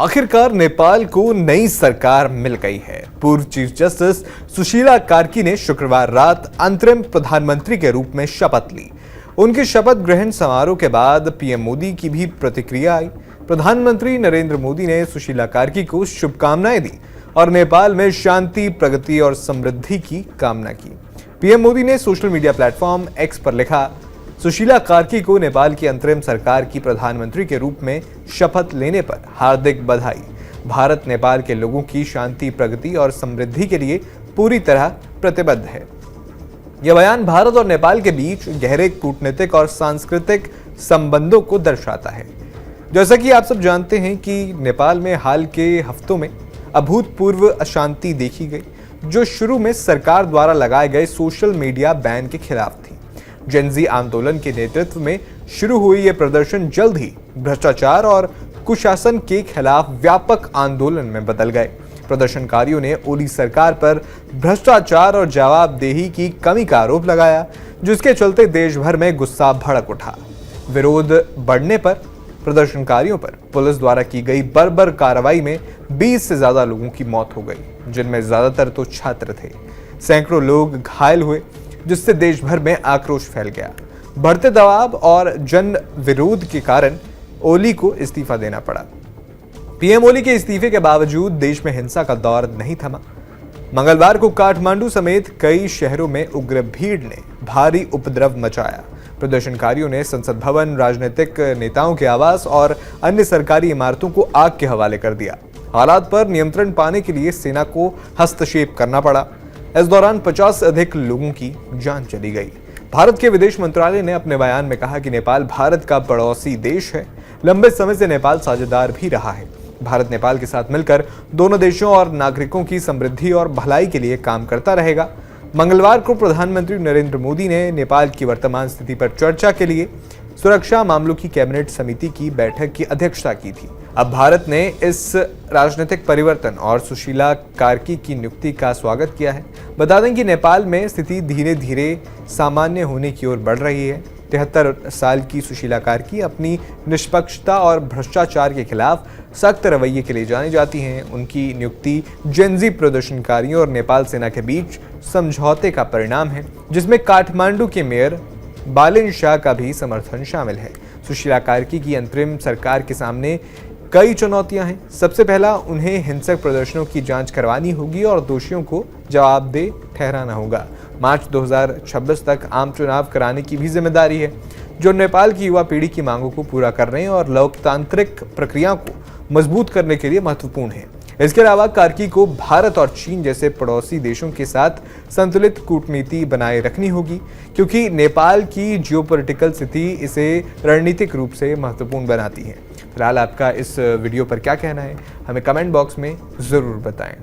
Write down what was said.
आखिरकार नेपाल को नई सरकार मिल गई है। पूर्व चीफ जस्टिस सुशीला कार्की ने शुक्रवार रात अंतरिम प्रधानमंत्री के रूप में शपथ ली। उनके शपथ ग्रहण समारोह के बाद पीएम मोदी की भी प्रतिक्रिया आई। प्रधानमंत्री नरेंद्र मोदी ने सुशीला कार्की को शुभकामनाएं दी और नेपाल में शांति, प्रगति और समृद्धि की कामना की। पीएम मोदी ने सोशल मीडिया प्लेटफॉर्म एक्स पर लिखा, सुशीला कार्की को नेपाल की अंतरिम सरकार की प्रधानमंत्री के रूप में शपथ लेने पर हार्दिक बधाई। भारत नेपाल के लोगों की शांति, प्रगति और समृद्धि के लिए पूरी तरह प्रतिबद्ध है। यह बयान भारत और नेपाल के बीच गहरे कूटनीतिक और सांस्कृतिक संबंधों को दर्शाता है। जैसा कि आप सब जानते हैं कि नेपाल में हाल के हफ्तों में अभूतपूर्व अशांति देखी गई, जो शुरू में सरकार द्वारा लगाए गए सोशल मीडिया बैन के खिलाफ थी। जेनजी आंदोलन के नेतृत्व में शुरू हुई यह प्रदर्शन जल्द ही भ्रष्टाचार और कुशासन के खिलाफ व्यापक आंदोलन में बदल गए। प्रदर्शनकारियों ने ओली सरकार पर भ्रष्टाचार और जवाबदेही की कमी का आरोप लगाया, जिसके चलते देश भर में गुस्सा भड़क उठा। विरोध बढ़ने पर प्रदर्शनकारियों पर पुलिस द्वारा की गई बर्बर कार्रवाई में 20 से ज्यादा लोगों की मौत हो गई, जिनमें ज्यादातर तो छात्र थे। सैकड़ों लोग घायल हुए, जिससे देश भर में आक्रोश फैल गया। बढ़ते दबाव और जन विरोध के कारण ओली को इस्तीफा देना पड़ा। पीएम ओली के इस्तीफे के बावजूद देश में हिंसा का दौर नहीं थमा। मंगलवार को काठमांडू समेत कई शहरों में उग्र भीड़ ने भारी उपद्रव मचाया। प्रदर्शनकारियों ने संसद भवन, राजनीतिक नेताओं के आवास और अन्य सरकारी इमारतों को आग के हवाले कर दिया। हालात पर नियंत्रण पाने के लिए सेना को हस्तक्षेप करना पड़ा। इस दौरान 50 से अधिक लोगों की जान चली गई। भारत के विदेश मंत्रालय ने अपने बयान में कहा कि नेपाल भारत का पड़ोसी देश है। लंबे समय से नेपाल साझेदार भी रहा है। भारत नेपाल के साथ मिलकर दोनों देशों और नागरिकों की समृद्धि और भलाई के लिए काम करता रहेगा। मंगलवार को प्रधानमंत्री नरेंद्र मोदी ने नेपाल की वर्तमान स्थिति पर चर्चा के लिए सुरक्षा मामलों की कैबिनेट समिति की बैठक की अध्यक्षता की थी। अब भारत ने इस राजनीतिक परिवर्तन और सुशीला कार्की की नियुक्ति का स्वागत किया है। बता दें कि नेपाल में स्थिति धीरे धीरे सामान्य होने की ओर बढ़ रही है। 73 साल की सुशीला कार्की अपनी निष्पक्षता और भ्रष्टाचार के खिलाफ सख्त रवैये के लिए जानी जाती हैं। उनकी नियुक्ति जेनजी प्रदर्शनकारियों और नेपाल सेना के बीच समझौते का परिणाम है, जिसमें काठमांडू के मेयर बालिन शाह का भी समर्थन शामिल है। सुशीला कार्की की अंतरिम सरकार के सामने कई चुनौतियां हैं। सबसे पहला, उन्हें हिंसक प्रदर्शनों की जांच करवानी होगी और दोषियों को जवाबदेह ठहराना होगा। मार्च 2026 तक आम चुनाव कराने की भी जिम्मेदारी है, जो नेपाल की युवा पीढ़ी की मांगों को पूरा करने और लोकतांत्रिक प्रक्रिया को मजबूत करने के लिए महत्वपूर्ण है। इसके अलावा कार्की को भारत और चीन जैसे पड़ोसी देशों के साथ संतुलित कूटनीति बनाए रखनी होगी, क्योंकि नेपाल की जियोपॉलिटिकल स्थिति इसे रणनीतिक रूप से महत्वपूर्ण बनाती है। फिलहाल आपका इस वीडियो पर क्या कहना है, हमें कमेंट बॉक्स में ज़रूर बताएं।